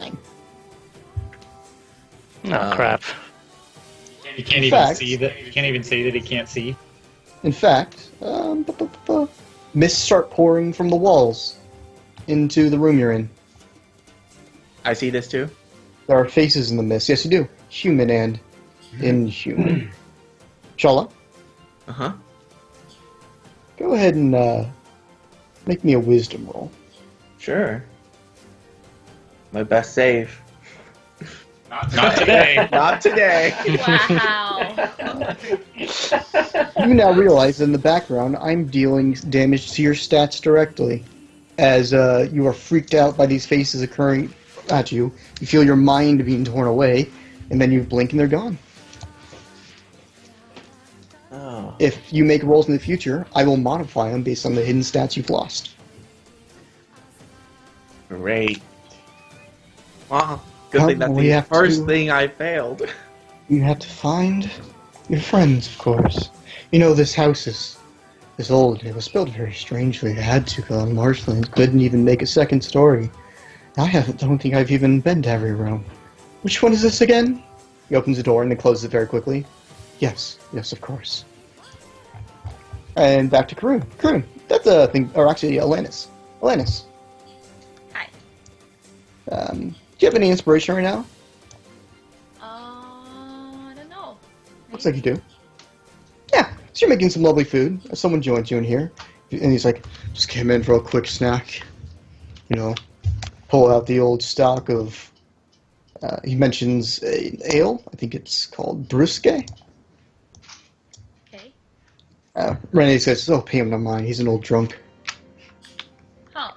Oh crap! You can't even see that. You can't even say that he can't see. In fact, mists start pouring from the walls into the room you're in. I see this too. There are faces in the mist. Yes, you do. Human and inhuman. Shala, Uh-huh. go ahead and make me a wisdom roll. Sure. My best save. Not today. Not today. Wow. You now realize in the background I'm dealing damage to your stats directly. As you are freaked out by these faces occurring at you, you feel your mind being torn away, and then you blink and they're gone. Oh. If you make rolls in the future, I will modify them based on the hidden stats you've lost. Great. Well, good thing that's the first thing I failed. You have to find your friends, of course. You know, this house is old. It was built very strangely. It had to go on marshlands. Couldn't even make a second story. Don't think I've even been to every room. Which one is this again? He opens the door and then closes it very quickly. Yes, of course. And back to Karun. Karun, that's a thing, or actually, Alanis. Alanis. Hi. Do you have any inspiration right now? I don't know. Looks like you do. Yeah, so you're making some lovely food. Someone joins you in here, and he's like, just came in for a quick snack. You know, pull out the old stock of, he mentions ale. I think it's called Brusque. Okay. Renee says, oh, pay him no mind. He's an old drunk. Huh.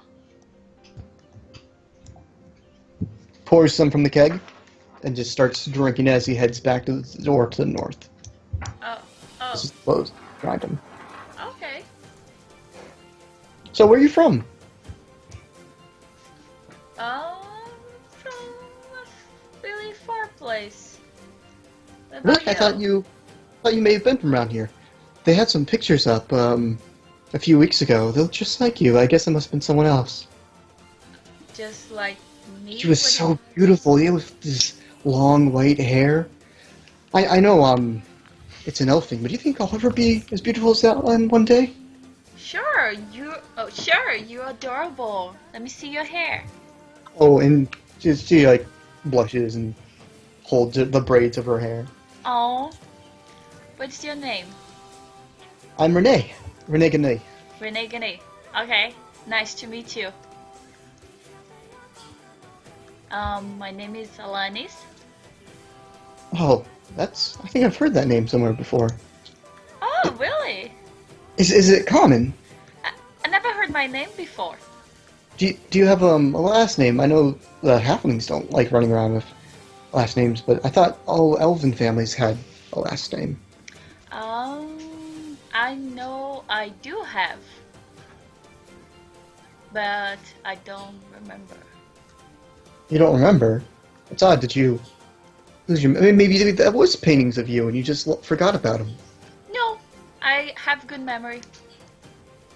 Pours some from the keg, and just starts drinking as he heads back to the door to the north. Oh. This is closed. Behind him. Okay. So where are you from? From a really far place. What Really? about I thought you may have been from around here. They had some pictures up a few weeks ago. They look just like you. I guess it must have been someone else. Just like me. She was so beautiful. You with this long white hair. I know it's an elf thing, but do you think I'll ever be as beautiful as that one day? Sure, you're adorable. Let me see your hair. Oh, and she like blushes and holds the braids of her hair. Oh, what's your name? I'm Renee. Renee Ganay. Renee Gane. Okay, nice to meet you. My name is Alanis. Oh, I think I've heard that name somewhere before. Oh, really? Is it common? I never heard my name before. Do you have a last name? I know the halflings don't like running around with last names, but I thought all elven families had a last name. I know I do have, but I don't remember. You don't remember? It's odd that you lose your. I mean, maybe that was paintings of you and you just forgot about them. No, I have good memory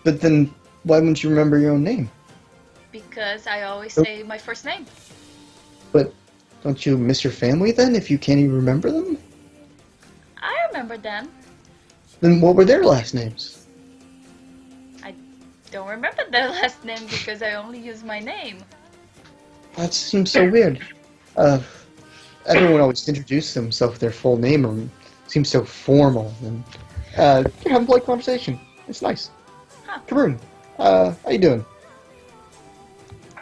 But then, why wouldn't you remember your own name? because I always say my first name. But don't you miss your family then if you can't even remember them? I remember them. Then what were their last names? I don't remember their last name because I only use my name. That seems so weird. Everyone always introduces themselves with their full name, and seems so formal. And you have a polite conversation. It's nice. Huh. Karun, how you doing?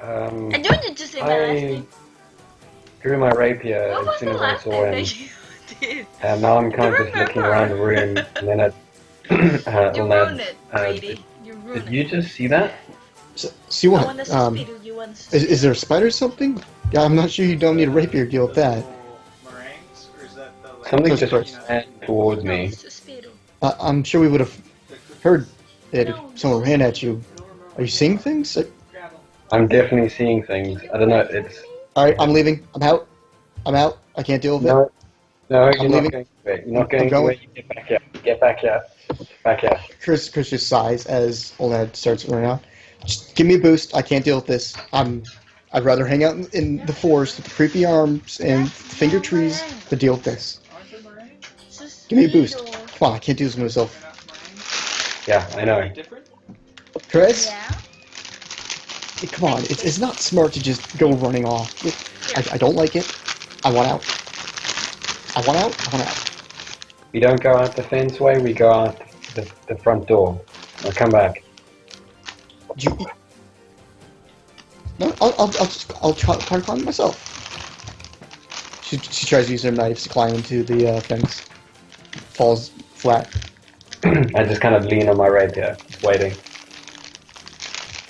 I don't need to say my last name. Drew my rapier What as was soon the as I last saw name him. that you did? And now I'm kind I of just looking remember. around the room, and then You ruined it, Brady. You ruined did you it. just see that? See I what? want to suspiro. You want to Is there a spider or something? Yeah, I'm not sure you don't need a rapier to deal with that. Meringues, or is that the, like, Something Just just ran towards No, me. suspiro. I'm sure we would have heard it No. if someone ran at you. Are you seeing things? I'm definitely seeing things. I don't know. It's Alright, I'm leaving. I'm out. I can't deal with it. no, you're I'm not leaving. going away. You're not I'm going going. away. You get back here. Get back here. Back here. Chris just sighs as Oled starts running out. Just give me a boost. I can't deal with this. I'm I'd rather hang out in the forest with the creepy arms and finger trees than deal with this. Give me a boost. Come on, I can't do this myself. Yeah, I know. Chris? Yeah? Come on, it's not smart to just go running off. I don't like it. I want out. I want out. I want out. We don't go out the fence way, we go out the front door. I'll come back. You, no, I'll try to climb myself. She tries to use her knives to climb into the fence. Falls flat. I just kind of lean on my rapier, just waiting.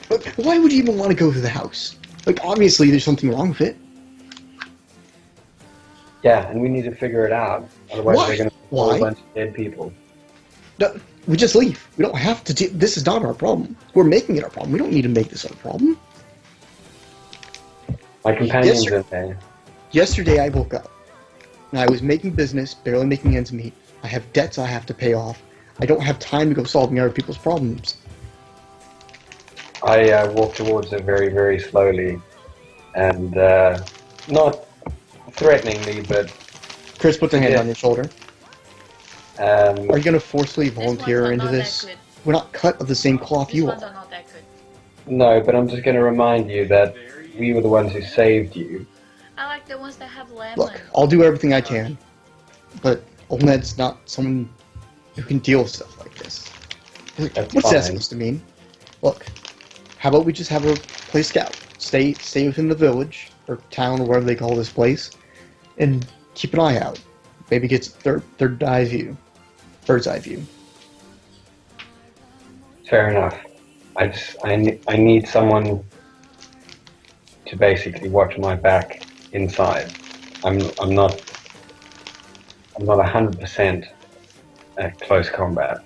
But why would you even want to go through the house? Like, obviously there's something wrong with it. Yeah, and we need to figure it out. Otherwise Why? we're going to be a Why? whole bunch of dead people. No, we just leave. We don't have to this is not our problem. We're making it our problem. We don't need to make this our problem. My companion's in there. Yesterday I woke up, and I was making business, barely making ends meet. I have debts I have to pay off. I don't have time to go solving other people's problems. I walk towards her very, very slowly, and not threateningly, but... Chris puts a hand on your shoulder. Are you going to forcefully These volunteer ones are into not this? that good. We're not cut of the same cloth These you ones are. are not that good. No, but I'm just going to remind you that we were the ones who saved you. I like the ones that have lemon. Look, I'll do everything I can, but Old Ned's not someone who can deal with stuff like this. That's What's that fine. supposed to mean? Look, how about we just have her play scout? Stay within the village, or town, or whatever they call this place, and keep an eye out. Maybe get third eye view. Bird's eye view. Fair enough. I need someone to basically watch my back inside. I'm not 100% at close combat.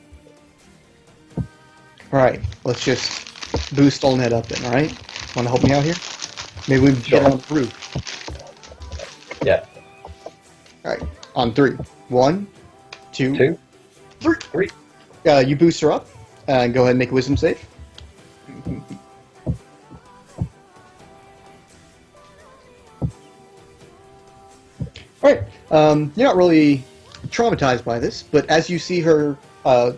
Alright, let's just boost Old Ned up then, alright? Want to help me out here? Maybe we can Sure. get on the roof. Yeah. Alright, on 3. 1, 2, 2, 3. You boost her up, and go ahead and make a wisdom save. Alright, you're not really traumatized by this, but as you see her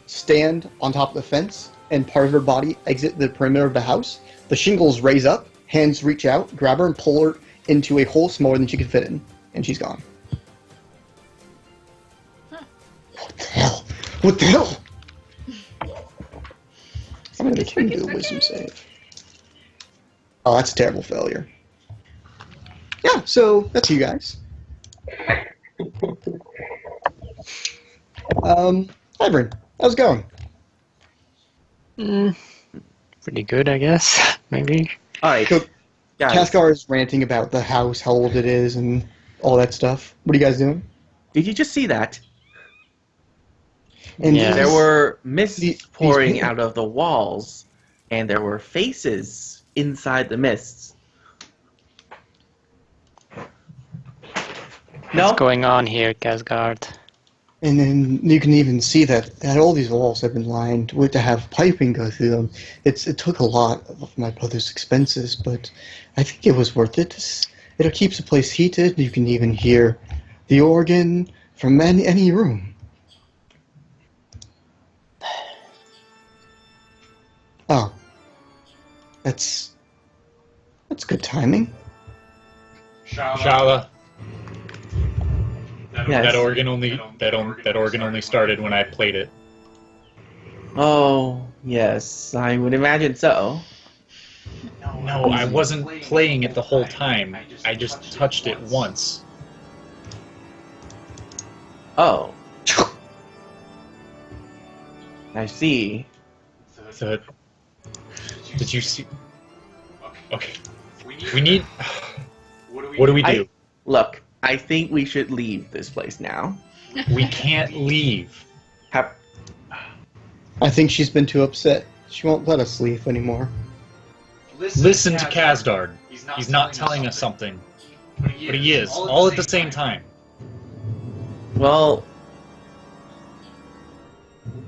stand on top of the fence and part of her body exit the perimeter of the house, the shingles raise up, hands reach out, grab her and pull her into a hole smaller than she could fit in, and she's gone. What the hell? What the hell? I'm gonna make him do a wisdom save. Oh, that's a terrible failure. Yeah, so that's you guys. Hybrid, how's it going? Pretty good, I guess. Maybe. Alright, So, guys. Kaskar is ranting about the house, how old it is, and all that stuff. What are you guys doing? Did you just see that? And Yeah. There were mists these pouring people- out of the walls, and there were faces inside the mists. No? What's going on here, Casgard? And then you can even see that all these walls have been lined with to have piping go through them. It took a lot of my brother's expenses, but I think it was worth it. It keeps the place heated. You can even hear the organ from any room. Oh, that's good timing. Shala. Yes. That organ only started when I played it. Oh, yes, I would imagine so. No, I wasn't playing it the whole time. I just touched it once. Oh. I see. So, did you see? Okay. We need. What do we do? Look, I think we should leave this place now. We can't leave. I think she's been too upset. She won't let us leave anymore. Listen to Kazdard. He's not telling us something. But he is, all at the same time. Well,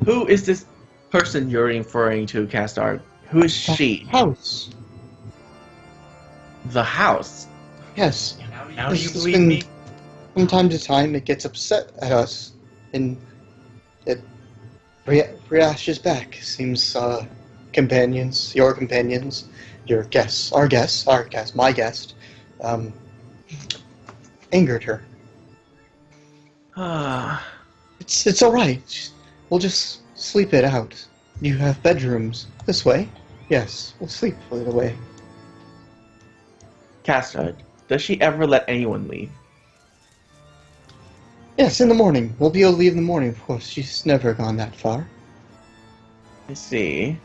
who is this person you're referring to, Castar? Who is she? House. The house? Yes. Now do you It's believe me? From time to time, it gets upset at us, and it reactions back. Seems companions, your companions, your guests, our guest, my guest, um, angered her. Ah. It's all right. We'll just sleep it out. You have bedrooms this way. Yes, we'll sleep it away. Castor, does she ever let anyone leave? Yes, in the morning. We'll be able to leave in the morning, of course. She's never gone that far. I see.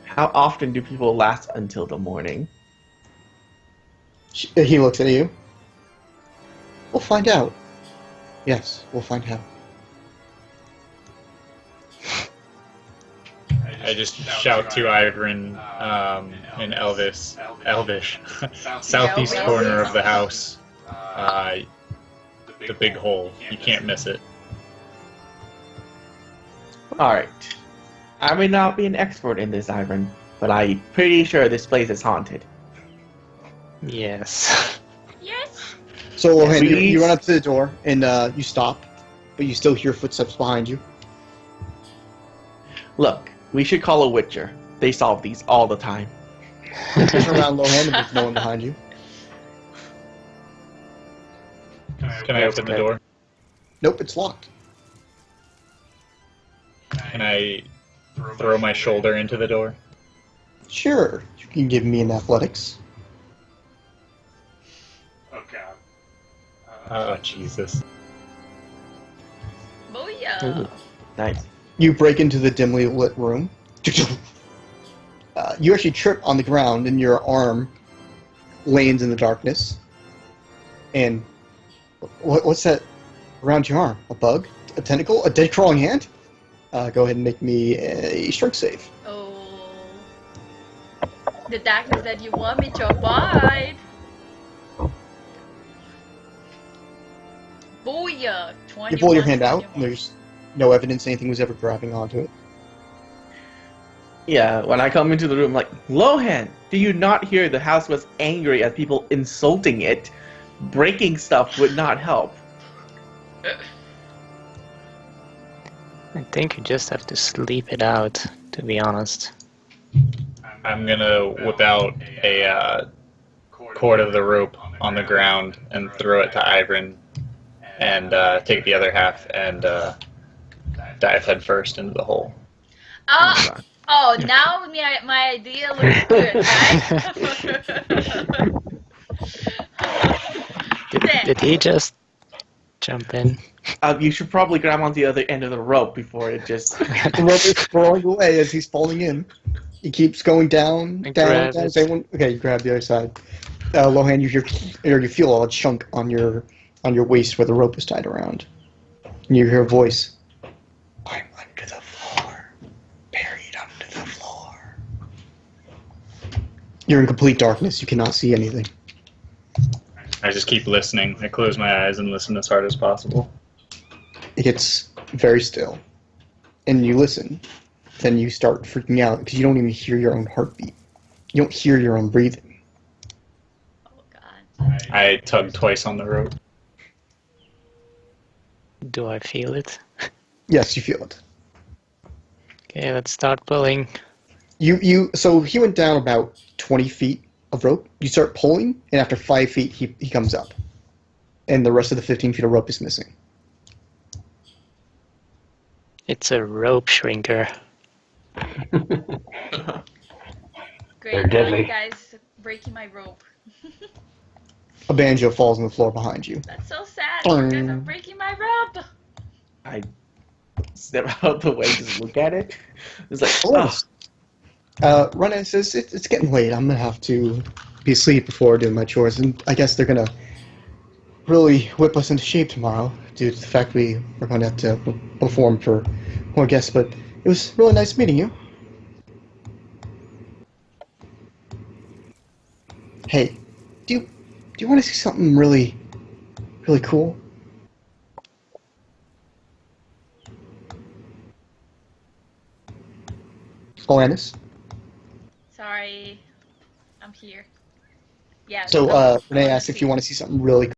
How often do people last until the morning? He looks at you. We'll find out. Yes, we'll find out. I just shout to Ivrin in Elvish, southeast Elvish. corner of the house. The big hole. You can't miss it. Alright. I may not be an expert in this, Ivan, but I'm pretty sure this place is haunted. Yes. Yes. So, Lohan, Please. you run up to the door, and you stop, but you still hear footsteps behind you. Look, we should call a witcher. They solve these all the time. Turn around, Lohan, and there's no one behind you. Can I open the door? Nope, it's locked. Can I throw my shoulder into the door? Sure, you can give me an athletics. Oh, Jesus. Booyah. Nice. You break into the dimly lit room. You actually trip on the ground, and your arm lands in the darkness. And what's that around your arm? A bug? A tentacle? A dead crawling hand? Go ahead and make me a strength save. Oh. The darkness that you want me to avoid. Booyah! 21, You pull your hand out, 21. and there's no evidence anything was ever grabbing onto it. Yeah, when I come into the room, like, Lohan, do you not hear the house was angry at people insulting it? Breaking stuff would not help. I think you just have to sleep it out, to be honest. I'm gonna whip out a cord of the rope on the ground and throw it to Ivrin, and take the other half and dive headfirst into the hole. Oh, now my idea looks good, right? Did he just jump in? You should probably grab on the other end of the rope before it just... The rope is falling away as he's falling in. He keeps going down, And down, grab down. it. Okay, you grab the other side. Lohan, you feel a chunk on your waist where the rope is tied around. And you hear a voice. I'm under the floor. Buried under the floor. You're in complete darkness. You cannot see anything. I just keep listening. I close my eyes and listen as hard as possible. It gets very still. And you listen. Then you start freaking out because you don't even hear your own heartbeat. You don't hear your own breathing. Oh god. I tug twice on the rope. Do I feel it? Yes, you feel it. Okay, let's start pulling. So he went down about 20 feet of rope. You start pulling, and after 5 feet, he comes up. And the rest of the 15 feet of rope is missing. It's a rope shrinker. Great. They're deadly. You guys breaking my rope. A banjo falls on the floor behind you. That's so sad. You guys are breaking my rope. I step out the way to just look at it. It's like, Rana says, it's getting late. I'm going to have to be asleep before doing my chores. And I guess they're going to really whip us into shape tomorrow due to the fact we're going to have to perform for more guests. But it was really nice meeting you. Hey, do you want to see something really, really cool? Alanis? Sorry. I'm here. Yeah. So Renee asked if you want to see something really